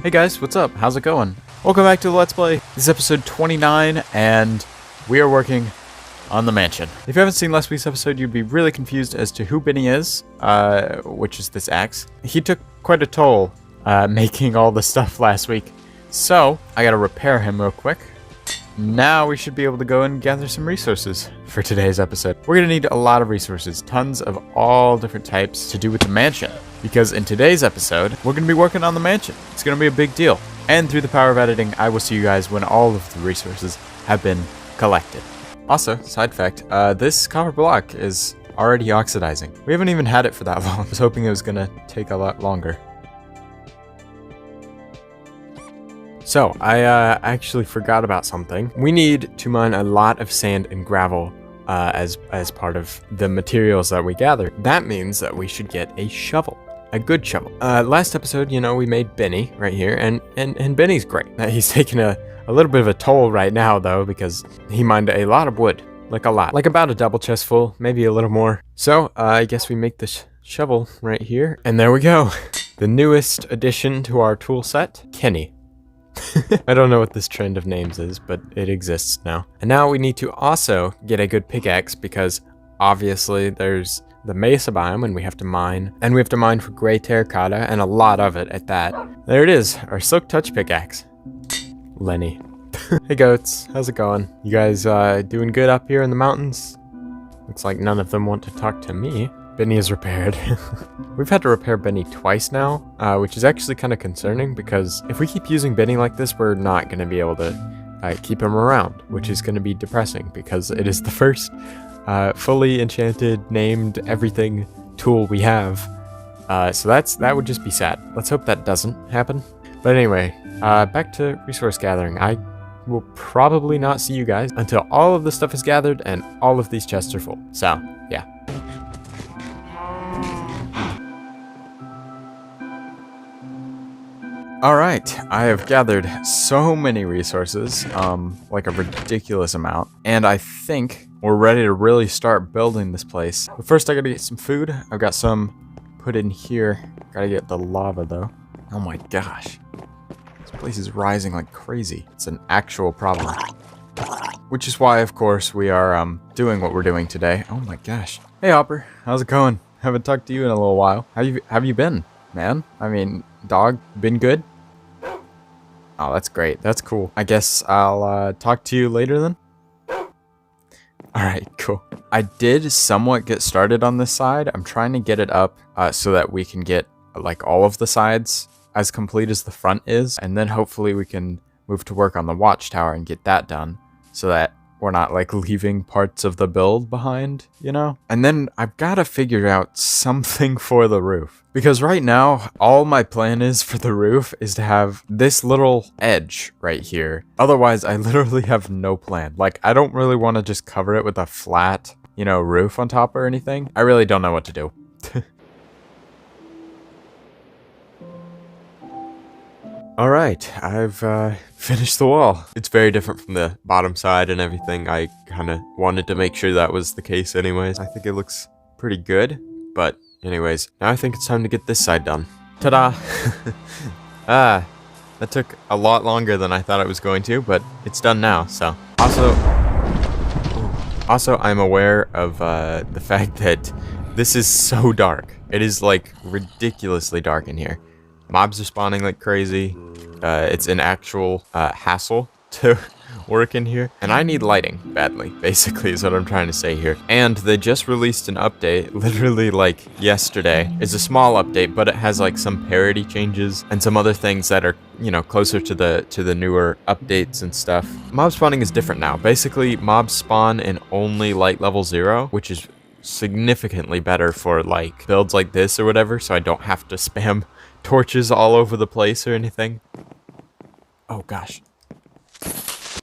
Hey guys, what's up? How's it going? Welcome back to the Let's Play. This is episode 29, and we are working on the mansion. If you haven't seen last week's episode, you'd be really confused as to who Benny is, which is this axe. He took quite a toll making all the stuff last week, so I gotta repair him real quick. Now we should be able to go and gather some resources for today's episode. We're gonna need a lot of resources, tons of all different types to do with the mansion. Because in today's episode, we're gonna be working on the mansion. It's gonna be a big deal. And through the power of editing, I will see you guys when all of the resources have been collected. Also, side fact, this copper block is already oxidizing. We haven't even had it for that long. I was hoping it was gonna take a lot longer. So, I actually forgot about something. We need to mine a lot of sand and gravel as part of the materials that we gather. That means that we should get a shovel. A good shovel. Last episode, you know, we made Benny right here, and Benny's great. He's taking a little bit of a toll right now, though, because he mined a lot of wood. Like a lot. Like about a double chest full, maybe a little more. So, I guess we make this shovel right here. And there we go. The newest addition to our tool set, Kenny. I don't know what this trend of names is, but it exists now. And now we need to also get a good pickaxe because obviously there's the mesa biome and we have to mine. And we have to mine for gray terracotta and a lot of it at that. There it is, our silk touch pickaxe. Lenny. Hey goats, how's it going? You guys doing good up here in the mountains? Looks like none of them want to talk to me. Benny is repaired. We've had to repair Benny twice now, which is actually kind of concerning because if we keep using Benny like this, we're not going to be able to keep him around, which is going to be depressing because it is the first fully enchanted, named everything tool we have. So that would just be sad. Let's hope that doesn't happen. But anyway, back to resource gathering. I will probably not see you guys until all of the stuff is gathered and all of these chests are full. So, yeah. Alright, I have gathered so many resources, like a ridiculous amount, and I think we're ready to really start building this place. But first I gotta get some food. I've got some put in here. Gotta get the lava though. Oh my gosh. This place is rising like crazy. It's an actual problem. Which is why, of course, we are doing what we're doing today. Oh my gosh. Hey Hopper, how's it going? Haven't talked to you in a little while. How have you been, man? I mean, dog, been good? Oh, that's great. That's cool. I guess I'll talk to you later then. Alright, cool. I did somewhat get started on this side. I'm trying to get it up so that we can get like all of the sides as complete as the front is. And then hopefully we can move to work on the watchtower and get that done so that we're not like leaving parts of the build behind, you know? And then I've got to figure out something for the roof. Because right now, all my plan is for the roof is to have this little edge right here. Otherwise, I literally have no plan. Like, I don't really want to just cover it with a flat, you know, roof on top or anything. I really don't know what to do. Alright, I've finished the wall. It's very different from the bottom side and everything. I kind of wanted to make sure that was the case anyways. I think it looks pretty good, but anyways, now I think it's time to get this side done. Ta-da! That took a lot longer than I thought it was going to, but it's done now, so. Also, I'm aware of the fact that this is so dark. It is like ridiculously dark in here. Mobs are spawning like crazy. It's an actual hassle to work in here. And I need lighting badly, basically, is what I'm trying to say here. And they just released an update, literally like yesterday. It's a small update, but it has like some parity changes and some other things that are, you know, closer to the newer updates and stuff. Mob spawning is different now. Basically, mobs spawn in only light level 0, which is significantly better for like builds like this or whatever, so I don't have to spam torches all over the place or anything. Oh gosh.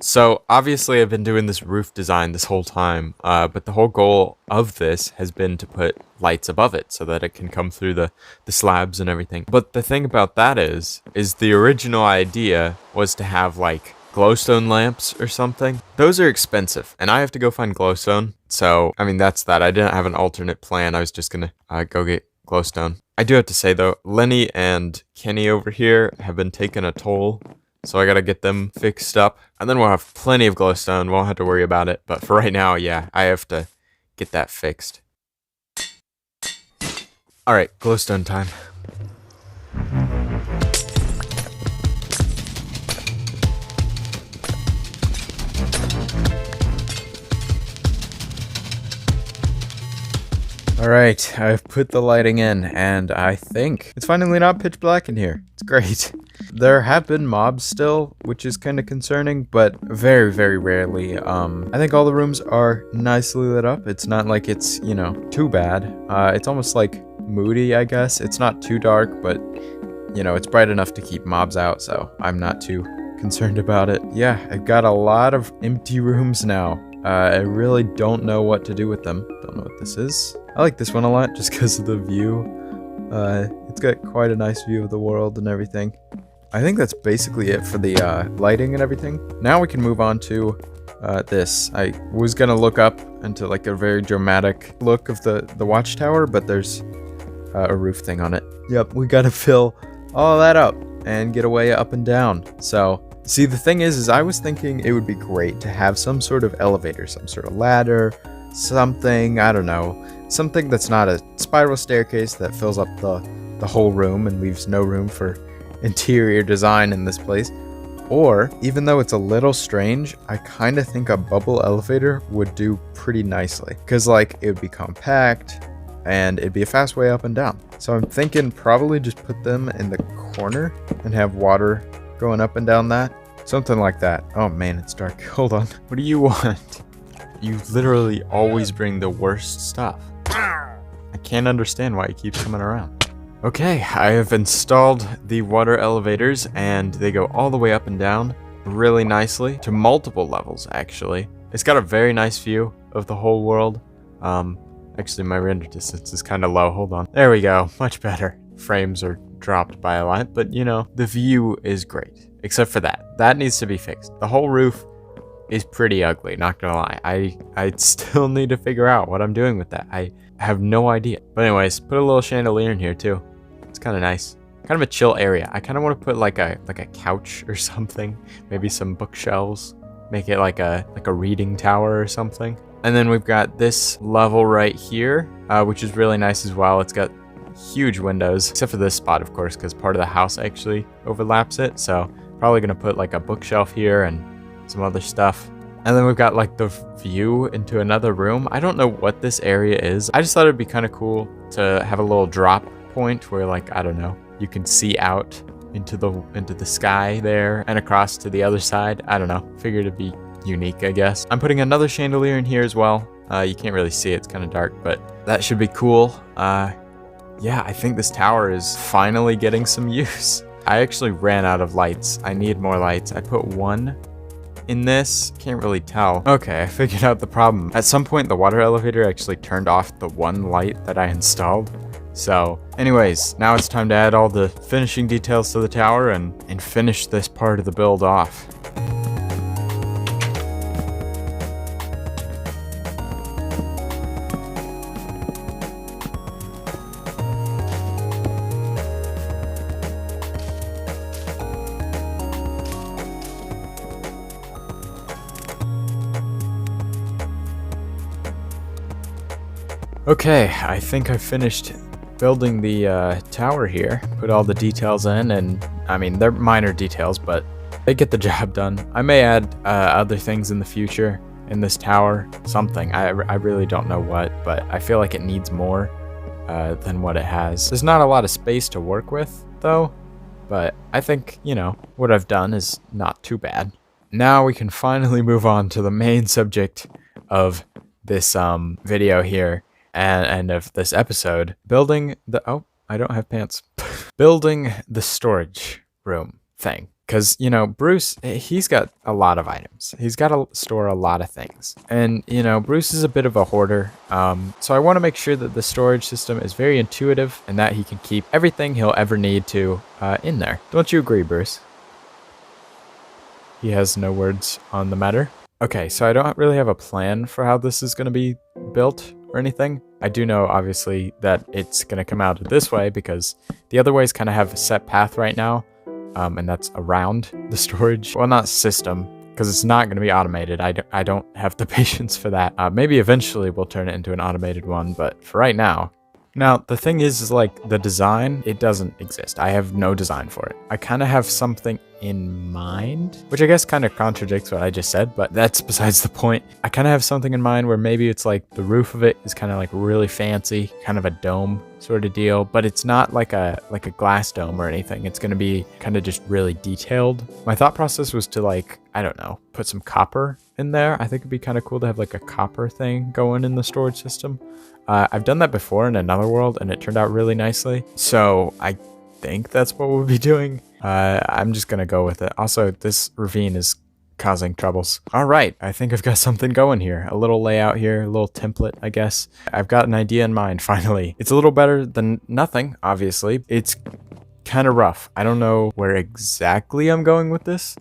So obviously I've been doing this roof design this whole time, but the whole goal of this has been to put lights above it so that it can come through the slabs and everything. But the thing about that is the original idea was to have like glowstone lamps or something. Those are expensive and I have to go find glowstone. So, I mean, that's that. I didn't have an alternate plan. I was just gonna go get glowstone. I do have to say though, Lenny and Kenny over here have been taking a toll, so I gotta get them fixed up, and then we'll have plenty of glowstone. Won't have to worry about it. But for right now, yeah, I have to get that fixed. All right, glowstone time. Alright, I've put the lighting in, and I think it's finally not pitch black in here. It's great. There have been mobs still, which is kind of concerning, but very, very rarely. I think all the rooms are nicely lit up. It's not like it's, you know, too bad. It's almost like moody, I guess. It's not too dark, but, you know, it's bright enough to keep mobs out, so I'm not too concerned about it. Yeah, I've got a lot of empty rooms now. I really don't know what to do with them. Don't know what this is. I like this one a lot just because of the view. It's got quite a nice view of the world and everything. I think that's basically it for the lighting and everything. Now we can move on to this. I was gonna look up into like a very dramatic look of the watchtower, but there's a roof thing on it. Yep, we gotta fill all that up and get away up and down. So, see, the thing is I was thinking it would be great to have some sort of elevator, some sort of ladder, something, I don't know, something that's not a spiral staircase that fills up the whole room and leaves no room for interior design in this place. Or, even though it's a little strange, I kind of think a bubble elevator would do pretty nicely. Because, like, it would be compact, and it'd be a fast way up and down. So I'm thinking probably just put them in the corner and have water going up and down that. Something like that. Oh man, it's dark. Hold on. What do you want? You literally always bring the worst stuff. I can't understand why it keeps coming around. Okay, I have installed the water elevators, and they go all the way up and down really nicely to multiple levels, actually. It's got a very nice view of the whole world. Actually, my render distance is kind of low. Hold on. There we go. Much better. Frames are dropped by a lot, but you know, the view is great. Except for that. That needs to be fixed. The whole roof is pretty ugly, not gonna lie. I still need to figure out what I'm doing with that. I have no idea. But anyways, put a little chandelier in here too. It's kind of nice. Kind of a chill area. I kind of want to put like a couch or something. Maybe some bookshelves. Make it like a reading tower or something. And then we've got this level right here, which is really nice as well. It's got huge windows, except for this spot, of course, because part of the house actually overlaps it. So probably gonna put like a bookshelf here and some other stuff. And then we've got like the view into another room. I don't know what this area is. I just thought it'd be kind of cool to have a little drop point where, like, I don't know, you can see out into the sky there and across to the other side. I don't know. Figured it'd be unique, I guess. I'm putting another chandelier in here as well. You can't really see it, it's kind of dark, but that should be cool. Yeah, I think this tower is finally getting some use. I actually ran out of lights. I need more lights. I put one in this. Can't really tell. Okay, I figured out the problem. At some point, the water elevator actually turned off the one light that I installed. So, anyways, now it's time to add all the finishing details to the tower and finish this part of the build off. Okay, I think I finished building the tower here. Put all the details in, and I mean, they're minor details, but they get the job done. I may add other things in the future in this tower, something. I really don't know what, but I feel like it needs more than what it has. There's not a lot of space to work with, though, but I think, you know, what I've done is not too bad. Now we can finally move on to the main subject of this video here. And of this episode, building the, oh, I don't have pants. Building the storage room thing. Because, you know, Bruce, he's got a lot of items. He's got to store a lot of things. And, you know, Bruce is a bit of a hoarder. So I want to make sure that the storage system is very intuitive and that he can keep everything he'll ever need to in there. Don't you agree, Bruce? He has no words on the matter. Okay, so I don't really have a plan for how this is going to be built or anything. I do know, obviously, that it's going to come out this way because the other ways kind of have a set path right now, and that's around the storage. Well, not system, because it's not going to be automated. I don't have the patience for that. Maybe eventually we'll turn it into an automated one, but for right now. Now, the thing is like the design, it doesn't exist. I have no design for it. I kind of have something in mind, which I guess kind of contradicts what I just said, but that's besides the point. I kind of have something in mind where maybe it's like the roof of it is kind of like really fancy, kind of a dome sort of deal, but it's not like a glass dome or anything. It's going to be kind of just really detailed. My thought process was to like, I don't know, put some copper in there. I think it'd be kind of cool to have like a copper thing going in the storage system. I've done that before in another world and it turned out really nicely. So I think that's what we'll be doing. I'm just gonna go with it. Also, this ravine is causing troubles. All right, I think I've got something going here. A little layout here, a little template, I guess. I've got an idea in mind, finally. It's a little better than nothing, obviously. It's kind of rough. I don't know where exactly I'm going with this.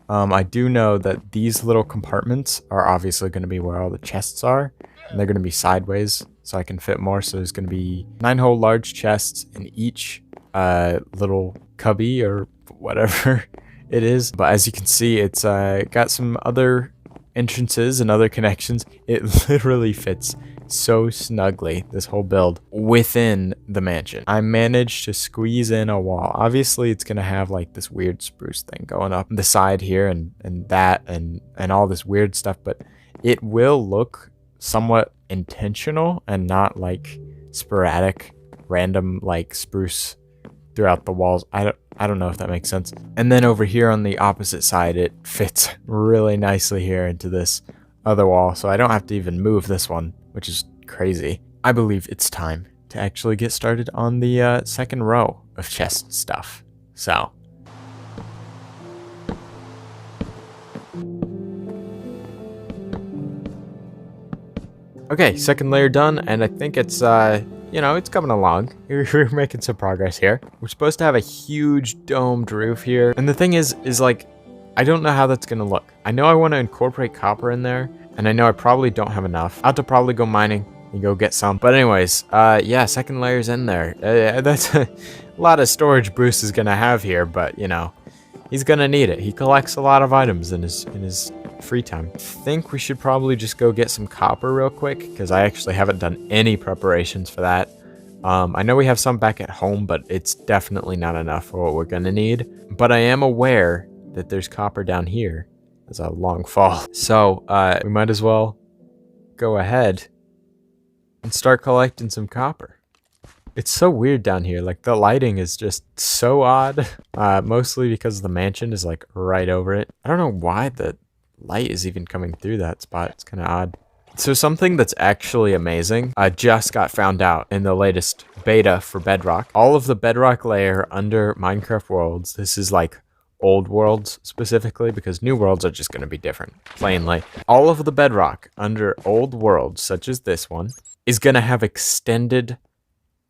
I do know that these little compartments are obviously going to be where all the chests are, and they're going to be sideways so I can fit more. So there's going to be 9-hole large chests in each little cubby or whatever it is. But as you can see, it's got some other entrances and other connections. It literally fits so snugly, this whole build, within the mansion. I managed to squeeze in a wall. Obviously, it's going to have like this weird spruce thing going up the side here and that and all this weird stuff, but it will look somewhat intentional and not like sporadic, random like spruce throughout the walls. I don't know if that makes sense. And then over here on the opposite side, it fits really nicely here into this other wall, so I don't have to even move this one, which is crazy. I believe it's time to actually get started on the second row of chest stuff. So okay, second layer done, and I think it's you know, it's coming along. We're making some progress here. We're supposed to have a huge domed roof here, and the thing is like, I don't know how that's gonna look. I know I want to incorporate copper in there, and I know I probably don't have enough. I'll have to probably go mining and go get some. But anyways, yeah, second layer's in there. That's a lot of storage Bruce is gonna have here, but you know, he's gonna need it. He collects a lot of items in his free time. I think we should probably just go get some copper real quick, because I actually haven't done any preparations for that. I know we have some back at home, but it's definitely not enough for what we're gonna need. But I am aware that there's copper down here. It's a long fall. So we might as well go ahead and start collecting some copper. It's so weird down here. Like, the lighting is just so odd. Mostly because the mansion is like right over it. I don't know why the light is even coming through that spot. It's kind of odd. So something that's actually amazing just got found out in the latest beta for Bedrock. All of the Bedrock layer under Minecraft Worlds, this is like old worlds specifically, because new worlds are just going to be different, plainly. All of the Bedrock under old worlds, such as this one, is going to have extended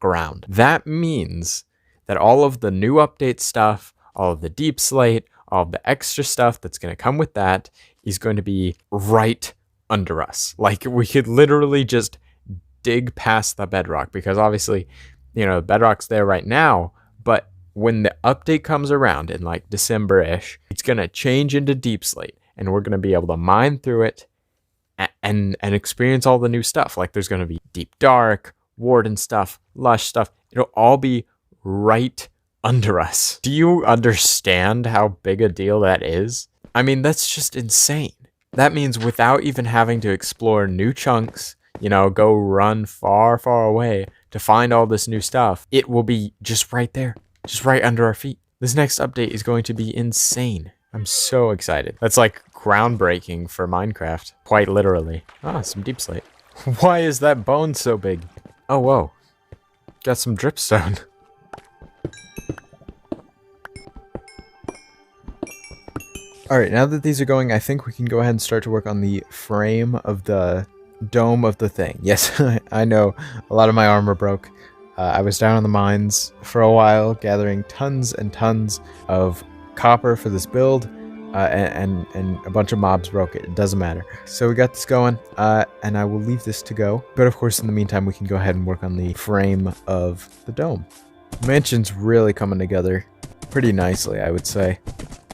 ground. That means that all of the new update stuff, all of the deep slate, all of the extra stuff that's going to come with that is going to be right under us. Like, we could literally just dig past the bedrock, because obviously, you know, bedrock's there right now, but when the update comes around in like December-ish, it's going to change into deep slate, and we're going to be able to mine through it and experience all the new stuff. Like, there's going to be deep dark, warden stuff, lush stuff. It'll all be right under us. Do you understand how big a deal that is? I mean, that's just insane. That means without even having to explore new chunks, you know, go run far, far away to find all this new stuff, it will be just right there, just right under our feet. This next update is going to be insane. I'm so excited. That's like groundbreaking for Minecraft, quite literally. Ah, some deep slate. Why is that bone so big? Oh, whoa. Got some dripstone. Alright, now that these are going, I think we can go ahead and start to work on the frame of the dome of the thing. Yes, I know, a lot of my armor broke. I was down in the mines for a while, gathering tons and tons of copper for this build, and a bunch of mobs broke it. It doesn't matter. So we got this going, and I will leave this to go. But of course, in the meantime, we can go ahead and work on the frame of the dome. The mansion's really coming together pretty nicely, I would say.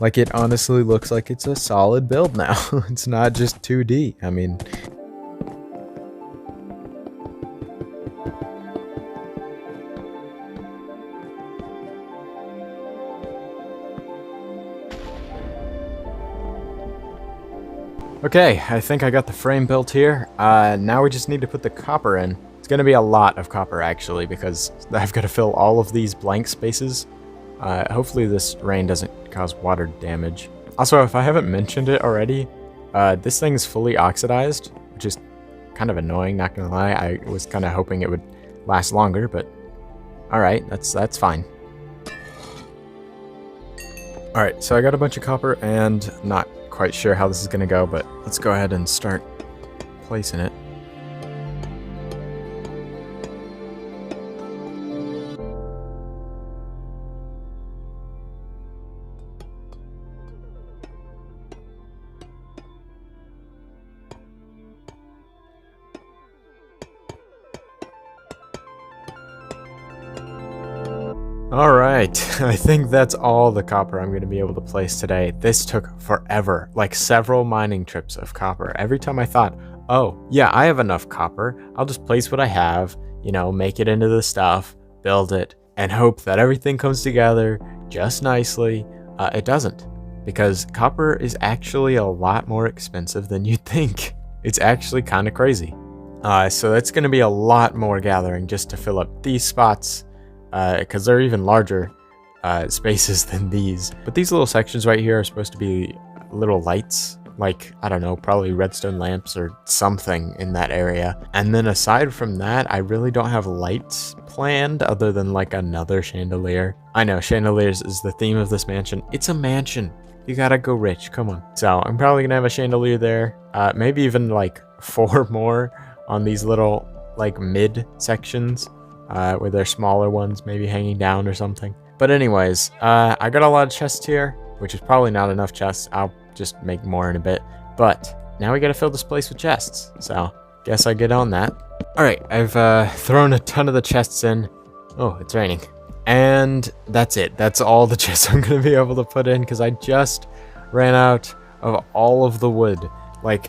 Like, it honestly looks like it's a solid build now. It's not just 2D. I mean... Okay, I think I got the frame built here. Now we just need to put the copper in. It's gonna be a lot of copper, actually, because I've got to fill all of these blank spaces. Hopefully this rain doesn't cause water damage. Also, if I haven't mentioned it already, this thing's fully oxidized, which is kind of annoying, not gonna lie. I was kind of hoping it would last longer, but alright, that's fine. Alright, so I got a bunch of copper, and not quite sure how this is gonna go, but let's go ahead and start placing it. Alright, I think that's all the copper I'm going to be able to place today. This took forever, like several mining trips of copper. Every time I thought, oh, yeah, I have enough copper, I'll just place what I have, you know, make it into the stuff, build it, and hope that everything comes together just nicely. It doesn't, because copper is actually a lot more expensive than you'd think. It's actually kind of crazy. So that's going to be a lot more gathering just to fill up these spots. Because they're even larger spaces than these. But these little sections right here are supposed to be little lights, like, I don't know, probably redstone lamps or something in that area. And then aside from that, I really don't have lights planned other than like another chandelier. I know, chandeliers is the theme of this mansion. It's a mansion. You gotta go rich, come on. So I'm probably gonna have a chandelier there, maybe even like 4 more on these little like mid sections. Where they're smaller ones maybe hanging down or something. But anyways, I got a lot of chests here, which is probably not enough chests. I'll just make more in a bit. But now we gotta fill this place with chests. So guess I get on that. Alright, I've thrown a ton of the chests in. Oh, it's raining. And that's it. That's all the chests I'm gonna be able to put in because I just ran out of all of the wood. Like,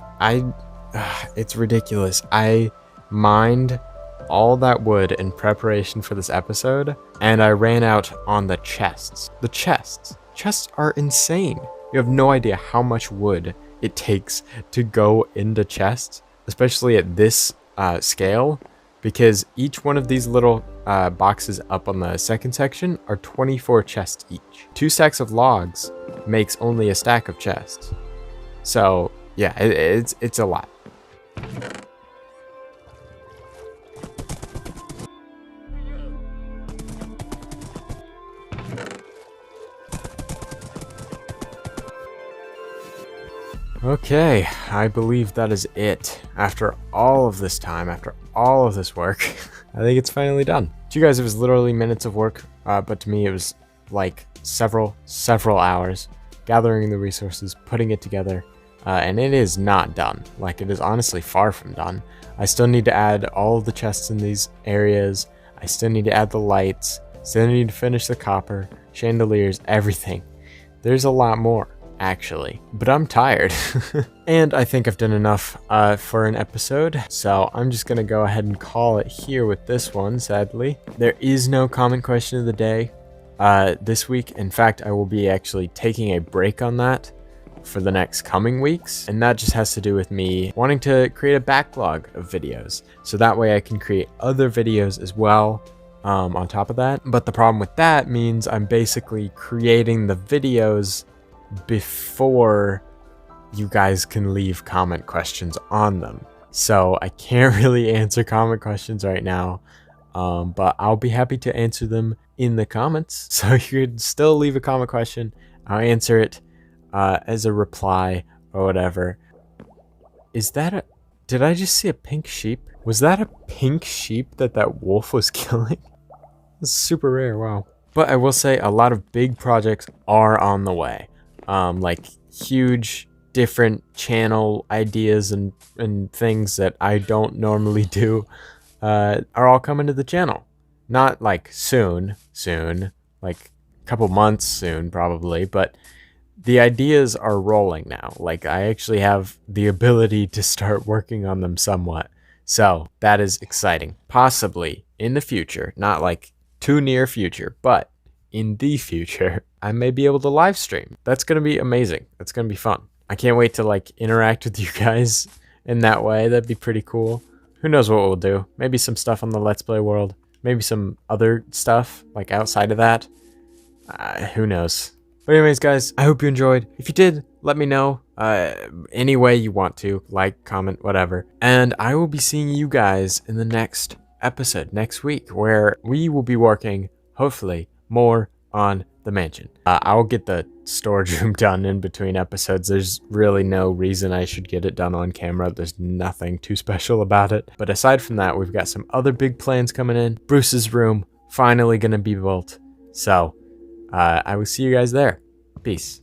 it's ridiculous. I mined all that wood in preparation for this episode, and I ran out on the chests. The chests are insane. You have no idea how much wood it takes to go into chests, especially at this scale, because each one of these little boxes up on the second section are 24 chests each. 2 stacks of logs makes only a stack of chests. So yeah, it's a lot. Okay, I believe that is it. After all of this time, after all of this work, I think it's finally done. To you guys, it was literally minutes of work, but to me it was like several hours gathering the resources, putting it together, and it is not done. Like, it is honestly far from done. I still need to add all of the chests in these areas. I still need to add the lights, still need to finish the copper, chandeliers, everything. There's a lot more, actually, but I'm tired. And I think I've done enough for an episode, so I'm just gonna go ahead and call it here with this one. Sadly, there is no comment question of the day this week. In fact, I will be actually taking a break on that for the next coming weeks, and that just has to do with me wanting to create a backlog of videos, so that way I can create other videos as well on top of that. But the problem with that means I'm basically creating the videos before you guys can leave comment questions on them, so I can't really answer comment questions right now, but I'll be happy to answer them in the comments. So you could still leave a comment question, I'll answer it as a reply or whatever. Is that a... did I just see a pink sheep? Was that a pink sheep that wolf was killing? That's super rare, wow. But I will say a lot of big projects are on the way. Like huge different channel ideas and things that I don't normally do are all coming to the channel. Not like soon, like a couple months soon probably, but the ideas are rolling now. Like I actually have the ability to start working on them somewhat. So that is exciting. Possibly in the future, not like too near future, but in the future, I may be able to live stream. That's going to be amazing. That's going to be fun. I can't wait to like interact with you guys in that way. That'd be pretty cool. Who knows what we'll do? Maybe some stuff on the Let's Play world. Maybe some other stuff like outside of that. Who knows? But anyways, guys, I hope you enjoyed. If you did, let me know any way you want to. Like, comment, whatever. And I will be seeing you guys in the next episode next week, where we will be working, hopefully, more on the mansion. I will get the storage room done in between episodes. There's really no reason I should get it done on camera. There's nothing too special about it. But aside from that, we've got some other big plans coming in. Bruce's room finally gonna be built. So I will see you guys there. Peace.